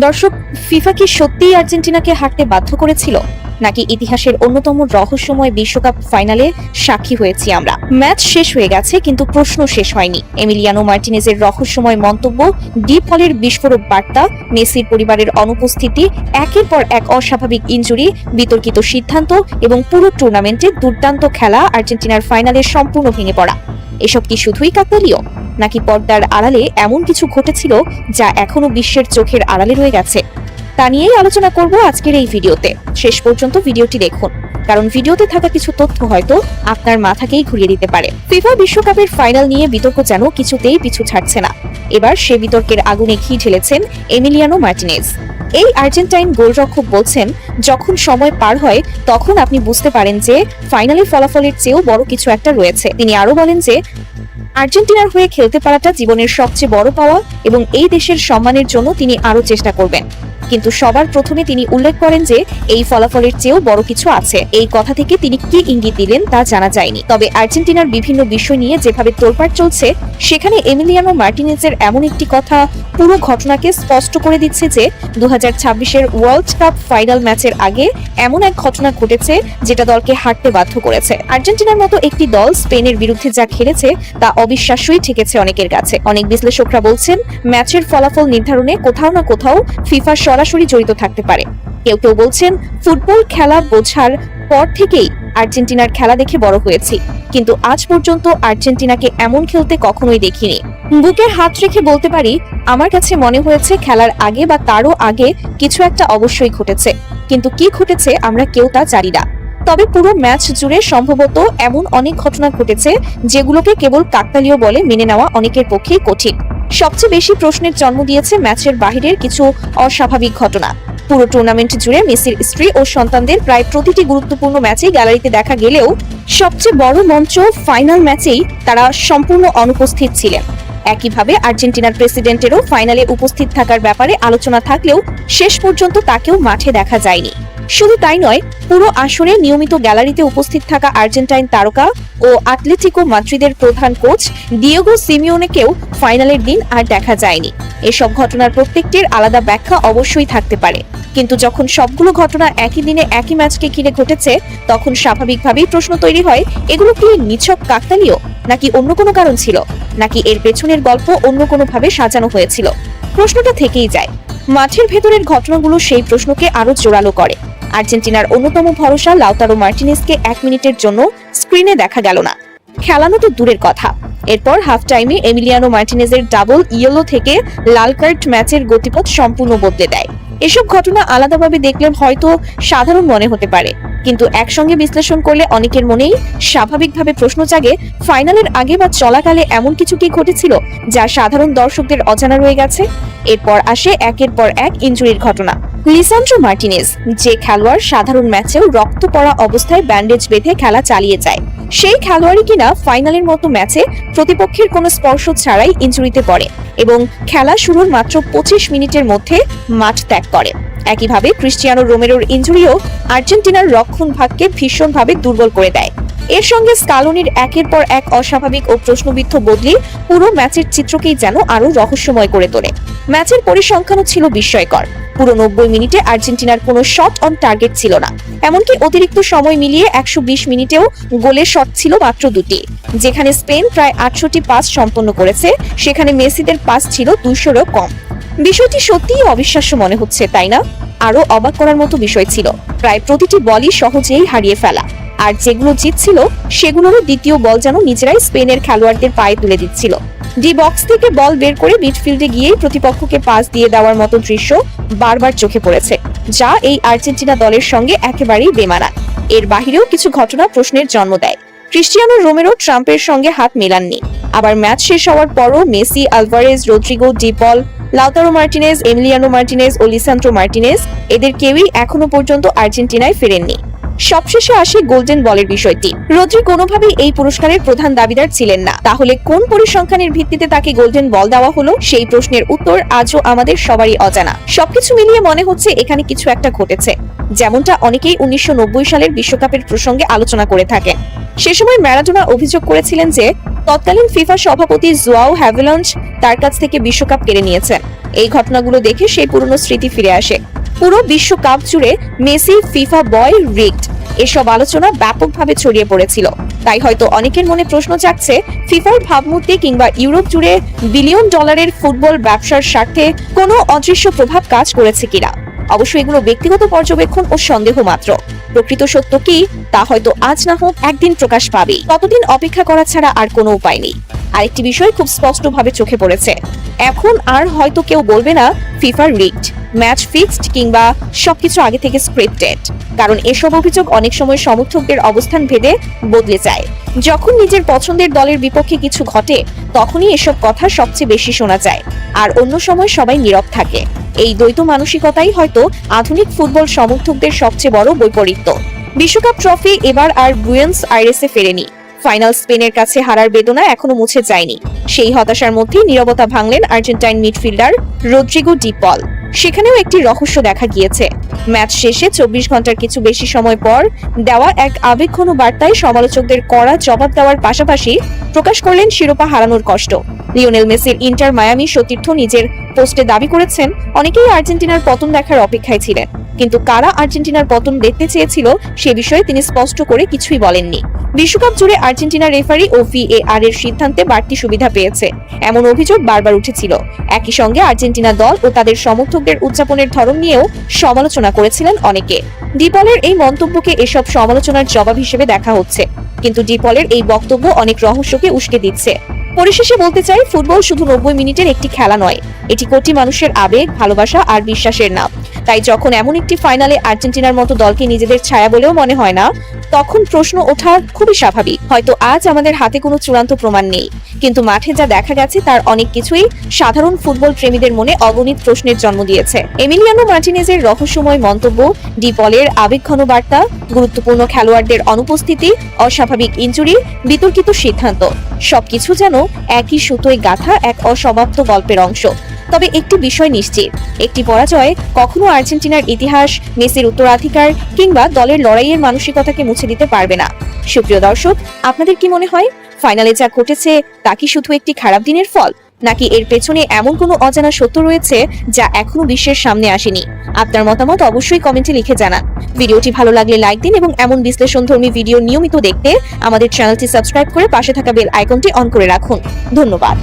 দর্শক, ফিফা কি সত্যিই আর্জেন্টিনাকে হারতে বাধ্য করেছিল, নাকি ইতিহাসের অন্যতম রহস্যময় বিশ্বকাপ ফাইনালে সাক্ষী হয়েছি আমরা? ম্যাচ শেষ হয়ে গেছে, কিন্তু প্রশ্ন শেষ হয়নি। এমিলিয়ানো মার্টিনেজের রহস্যময় মন্তব্য, ডিপ হলের বিস্ফোরক বার্তা, মেসির পরিবারের অনুপস্থিতি, একের পর এক অস্বাভাবিক ইনজুরি, বিতর্কিত সিদ্ধান্ত এবং পুরো টুর্নামেন্টে দুর্দান্ত খেলা আর্জেন্টিনার ফাইনালে সম্পূর্ণ ভেঙে পড়া। এসব কি শুধুই কাকতালীয়, নাকি পর্দার আড়ালে এমন কিছু ঘটেছিল যা এখনো বিশ্বের চোখের আড়ালে রয়ে গেছে? তা নিয়েই আলোচনা করব আজকের এই ভিডিওতে। শেষ পর্যন্ত ভিডিওটি দেখুন, কারণ ভিডিওতে থাকা কিছু তথ্য হয়তো আপনার মাথাকেই ঘুরিয়ে দিতে পারে। ফিফা বিশ্বকাপের ফাইনাল নিয়ে বিতর্ক যেন কিছুতেই পিছু ছাড়ছে না। এবার সে বিতর্কের আগুনে ঘি ঢেলেছেন এমিলিয়ানো মার্টিনেজ। এই আর্জেন্টাইন গোলরক্ষক বলছেন, যখন সময় পার হয় তখন আপনি বুঝতে পারেন যে ফাইনালের ফলাফলের চেয়েও বড় কিছু একটা রয়েছে। তিনি আরো বলেন যে আর্জেন্টিনার হয়ে খেলতে পারাটা জীবনের সবচেয়ে বড় পাওয়া এবং এই দেশের সম্মানের জন্য তিনি আরো চেষ্টা করবেন। কিন্তু সবার প্রথমে তিনি উল্লেখ করেন যে এই ফলাফলের চেয়েও বড় কিছু আছে। এই কথা থেকে তিনি কি ইঙ্গিত দিলেন তা জানা যায়নি। তবে আর্জেন্টিনার বিভিন্ন বিষয় নিয়ে যেভাবে তোলপাড় চলছে, সেখানে এমিলিয়ানো মার্টিনেজের এমন একটি কথা পুরো ঘটনাকে স্পষ্ট করে দিচ্ছে যে 2026-এর ওয়ার্ল্ড কাপ ফাইনাল ম্যাচের আগে এমন এক ঘটনা ঘটেছে যেটা দলকে হারতে বাধ্য করেছে। আর্জেন্টিনার মতো একটি দল স্পেনের বিরুদ্ধে যা খেলেছে তা অবিশ্বাস্যই ঠেকেছে অনেকের কাছে। অনেক বিশ্লেষকরা বলছেন, ম্যাচের ফলাফল নির্ধারণে কোথাও না কোথাও ফিফা সরাসরি জড়িত থাকতে পারে। কেউ কেউ বলছেন, ফুটবল খেলা বোঝার পর থেকেই আর্জেন্টিনার খেলা দেখে বড় হয়েছি, কিন্তু আজ পর্যন্ত আর্জেন্টিনাকে এমন খেলতে কখনোই দেখিনি। বুকে হাত রেখে বলতে পারি, আমার কাছে মনে হয়েছে খেলার আগে বা তারও আগে কিছু একটা অবশ্যই ঘটেছে, কিন্তু কি ঘটেছে আমরা কেউ তা জানি না। তবে পুরো ম্যাচ জুড়ে সম্ভবত এমন অনেক ঘটনা ঘটেছে যেগুলোকে কেবল কাকতালীয় বলে মেনে নেওয়া অনেকের পক্ষেই কঠিন। সবচেয়ে বেশি প্রশ্নের জন্ম দিয়েছে ম্যাচের বাহিরের কিছু অস্বাভাবিক ঘটনা। পুরো টুর্নামেন্ট জুড়ে মেসির স্ত্রী ও সন্তানদের প্রায় প্রতিটি গুরুত্বপূর্ণ ম্যাচেই গ্যালারিতে দেখা গেলেও সবচেয়ে বড় মঞ্চ ফাইনাল ম্যাচেই তারা সম্পূর্ণ অনুপস্থিত ছিলেন। একইভাবে আর্জেন্টিনার প্রেসিডেন্টেরও ফাইনালে উপস্থিত থাকার ব্যাপারে আলোচনা থাকলেও শেষ পর্যন্ত তাকেও মাঠে দেখা যায়নি। শুধু তাই নয়, পুরো আসরে নিয়মিত গ্যালারিতে উপস্থিত থাকা আর্জেন্টাইন তারকা ও আতলেটিকো মাদ্রিদের প্রধান কোচ ডিয়েগো সিমিওনেকেও ফাইনালের দিন আর দেখা যায়নি। এসব ঘটনার প্রত্যেকটির আলাদা ব্যাখ্যা অবশ্যই থাকতে পারে, কিন্তু যখন সবগুলো ঘটনা একই দিনে একই ম্যাচকে ঘিরে ঘটেছে, তখন স্বাভাবিকভাবেই প্রশ্ন তৈরি হয়, এগুলো কি নিছক কাকতালীয়, নাকি অন্য কোনো কারণ ছিল, নাকি এর পেছনের গল্প অন্য কোনো ভাবে সাজানো হয়েছিল? প্রশ্নটা থেকেই যায়। মাঠের ভেতরের ঘটনাগুলো সেই প্রশ্নকে আরো জোরালো করে। আর্জেন্টিনার অন্যতম ভরসা লাউতারো মার্টিনেজকে 1 মিনিটের জন্য স্ক্রিনে দেখা গেল না, খেলানো তো দূরের কথা। এরপর হাফ টাইমে এমিলিয়ানো মার্টিনেজের ডাবল ইয়েলো থেকে লাল কার্ড ম্যাচের গতিপথ সম্পূর্ণ বদলে দেয়। এসব ঘটনা আলাদাভাবে দেখলে হয়তো সাধারণ মনে হতে পারে, কিন্তু একসঙ্গে বিশ্লেষণ করলে অনেকের মনেই স্বাভাবিকভাবে প্রশ্ন জাগে, ফাইনালের আগে বা চলাকালে এমন কিছু কি ঘটেছিল যা সাধারণ দর্শকদের অজানা রয়ে গেছে? এরপর আসে একের পর এক ইনজুরির ঘটনা। লিসান্ড্রো মার্টিনেজ, যে খেলোয়াড় সাধারণ ম্যাচেও রক্ত পড়া অবস্থায় ব্যান্ডেজ বেঁধে খেলা চালিয়ে যায়, সেই খেলোয়াড়ই কিনা ফাইনালের মতো ম্যাচে প্রতিপক্ষের কোনো স্পর্শ ছাড়াই ইনজুরিতে পড়ে এবং খেলা শুরুর মাত্র 25 মিনিটের মধ্যে মাঠ ত্যাগ করে। একইভাবে ক্রিস্টিয়ানো রোমেরোর ইনজুরিও আর্জেন্টিনার রক্ষণ ভাগকে ভীষণভাবে দুর্বল করে দেয়। এর সঙ্গে স্কালোনির একের পর এক অস্বাভাবিক ও প্রশ্নবিদ্ধ বদলি পুরো ম্যাচের চিত্রকেই যেন আরো রহস্যময় করে তোলে। ম্যাচের পরিসংখ্যানও ছিল বিস্ময়কর। পুরো 90 মিনিটে আর্জেন্টিনার কোনো শট অন টার্গেট ছিল না, এমনকি অতিরিক্ত সময় মিলিয়ে 120 মিনিটেও গোলের শট ছিল মাত্র 2টি। যেখানে স্পেন প্রায় 68টি পাস সম্পন্ন করেছে, সেখানে মেসিদের পাস ছিল 200-এরও কম। বিষয়টি সত্যিই অবিশ্বাস্য মনে হচ্ছে, তাই না? আরো অবাক করার মতো বিষয় ছিল প্রায় প্রতিটি বলই সহজেই হারিয়ে ফেলা, আর যেগুলো জিতছিল সেগুলোরও দ্বিতীয় বল যেন নিজেরাই স্পেনের খেলোয়াড়দের পায়ে তুলে দিচ্ছিল। ডি বক্স থেকে বল বের করে মিডফিল্ডে গিয়েই প্রতিপক্ষকে পাস দিয়ে দেওয়ার মতো দৃশ্য বারবার চোখে পড়েছে, যা এই আর্জেন্টিনা দলের সঙ্গে একেবারেই বেমানান। এর বাহিরেও কিছু ঘটনা প্রশ্নের জন্ম দেয়। ক্রিস্টিয়ানো রোমেরো ট্রাম্পের সঙ্গে হাত মেলাননি, আবার ম্যাচ শেষ হওয়ার পরও মেসি, আলভারেজ, রদ্রিগো, ডি পল, লাউতারো মার্টিনেজ, এমিলিয়ানো মার্টিনেজ ও লিসান্ড্রো মার্টিনেজ, এদের কেউই এখনো পর্যন্ত আর্জেন্টিনায় ফেরেননি। সবশেষে আসে গোল্ডেন বলের বিষয়টি। রদ্রি কোনোভাবেই এই পুরস্কারের প্রধান দাবিদার ছিলেন না, তাহলে কোন পরিসংখ্যানের ভিত্তিতে তাকে গোল্ডেন বল দেওয়া হলো সেই প্রশ্নের উত্তর আজও আমাদের সবারই অজানা। সবকিছু মিলিয়ে মনে হচ্ছে এখানে কিছু একটা ঘটেছে, যেমনটা অনেকেই 1990 সালের বিশ্বকাপের প্রসঙ্গে আলোচনা করে থাকেন। সে সময় ম্যারাডোনা অভিযোগ করেছিলেন যে তৎকালীন ফিফা সভাপতি জোয়াও হ্যাভেলঞ্জ তার কাছ থেকে বিশ্বকাপ কেড়ে নিয়েছেন। এই ঘটনাগুলো দেখে সেই পুরনো স্মৃতি ফিরে আসে। পুরো বিশ্বকাপ জুড়ে মেসি ফিফা বয় রিগড এসব আলোচনা ব্যাপকভাবে ছড়িয়ে পড়েছিল। তাই হয়তো অনেকের মনে প্রশ্ন জাগছে, ফিফার ভাবমূর্তি কিংবা ইউরোপ জুড়ে বিলিয়ন ডলারের ফুটবল ব্যবসার স্বার্থে কোনো অদৃশ্য প্রভাব কাজ করেছে কিনা। অবশ্যই এগুলো ব্যক্তিগত পর্যবেক্ষণ ও সন্দেহ মাত্র। প্রকৃত সত্য কি তা হয়তো আজ না হোক একদিন প্রকাশ পাবে। ততদিন অপেক্ষা করা ছাড়া আর কোনো উপায় নেই। আরেকটি বিষয় খুব স্পষ্টভাবে চোখে পড়েছে, এখন আর হয়তো কেউ বলবে না ফিফা রিগড, ম্যাচ ফিক্সড কিংবা সবকিছু আগে থেকে স্ক্রিপ্টেড, কারণ এসব অভিযোগ অনেক সময় সমর্থকদের অবস্থান ভেদে বদলে যায়। যখন নিজের পছন্দের দলের বিপক্ষে কিছু ঘটে তখনই এসব কথা সবচেয়ে বেশি শোনা যায়, আর অন্য সময় সবাই নীরব থাকে। এই দ্বৈত মানসিকতাই হয়তো আধুনিক ফুটবল সমর্থকদের সবচেয়ে বড় বৈপরীত্য। বিশ্বকাপ ট্রফি এবার আর বুয়েন্স আইরেসে ফেরেনি। ফাইনাল স্পেনের কাছে হারার বেদনা এখনো মুছে যায়নি। সেই হতাশার মধ্যেই নীরবতা ভাঙলেন আর্জেন্টাইন মিডফিল্ডার রদ্রিগো ডি পল। সেখানেও একটি রহস্য দেখা গিয়েছে। ম্যাচ শেষে 24 ঘন্টার কিছু বেশি সময় পর দেওয়া এক আবেগঘন বার্তায় সমালোচকদের কড়া জবাব দেওয়ার পাশাপাশি প্রকাশ করলেন শিরোপা হারানোর কষ্ট। লিওনেল মেসির ইন্টার মায়ামি সতীর্থ নিজের পোস্টে দাবি করেছেন, অনেকেই আর্জেন্টিনার পতন দেখার অপেক্ষায় ছিলেন, কিন্তু কারা আর্জেন্টিনার পতন দেখতে চেয়েছিল সে বিষয়ে তিনি স্পষ্ট করে কিছুই বলেননি। বিশ্বকাপ জুড়ে আর্জেন্টিনার রেফারি ও VAR এর সিদ্ধান্তে বাড়তি সুবিধা পেয়েছে, এমন অভিযোগ বারবার উঠেছিল। একই সঙ্গে আর্জেন্টিনা দল ও তাদের সমর্থকদের উদযাপনের ধরন নিয়েও সমালোচনা করেছিলেন অনেকে। ডিপলের এই মন্তব্যকে এসব সমালোচনার জবাব হিসেবে দেখা হচ্ছে, কিন্তু ডিপলের এই বক্তব্য অনেক রহস্যকে উস্কে দিচ্ছে। পরিশেষে বলতে চাই, ফুটবল শুধু 90 মিনিটের একটি খেলা নয়, এটি কোটি মানুষের আবেগ, ভালোবাসা আর বিশ্বাসের নাম। তাই যখন এমন একটি ফাইনালে আর্জেন্টিনার মতো দলকে নিজেদের ছায়া বলেও মনে হয় না, তখন প্রশ্ন ওঠা খুবই স্বাভাবিক। হয়তো আজ আমাদের হাতে কোনো চূড়ান্ত প্রমাণ নেই, কিন্তু মাঠে যা দেখা গেছে তার অনেক কিছুই সাধারণ ফুটবল প্রেমীদের মনে অগণিত প্রশ্নের জন্ম দিয়েছে। এমিলিয়ানো মার্টিনেজের রহস্যময় মন্তব্য, ডিপলের আবেগঘন বার্তা, গুরুত্বপূর্ণ খেলোয়াড়দের অনুপস্থিতি, অস্বাভাবিক ইনজুরি, বিতর্কিত সিদ্ধান্ত, সবকিছু যেন একই সুতোয় গাঁথা এক অসমাপ্ত গল্পের অংশ। তবে একটি বিষয় নিশ্চিত, একটি পরাজয় কখনো আর্জেন্টিনার ইতিহাস, মেসির উত্তরাধিকার কিংবা দলের লড়াইয়ের মানসিকতাকে মুছে দিতে পারবে না। সুপ্রিয় দর্শক, আপনাদের কি মনে হয়, ফাইনালে যা ঘটেছে তা কি শুধু একটি খারাপ দিনের ফল, নাকি এর পেছনে এমন কোনো অজানা সত্য রয়েছে যা এখনো বিশ্বের সামনে আসেনি? আপনার মতামত অবশ্যই কমেন্টে লিখে জানান। ভিডিওটি ভালো লাগলে লাইক দিন এবং এমন বিশ্লেষণধর্মী ভিডিও নিয়মিত দেখতে আমাদের চ্যানেলটি সাবস্ক্রাইব করে পাশে থাকা বেল আইকনটি অন করে রাখুন। ধন্যবাদ।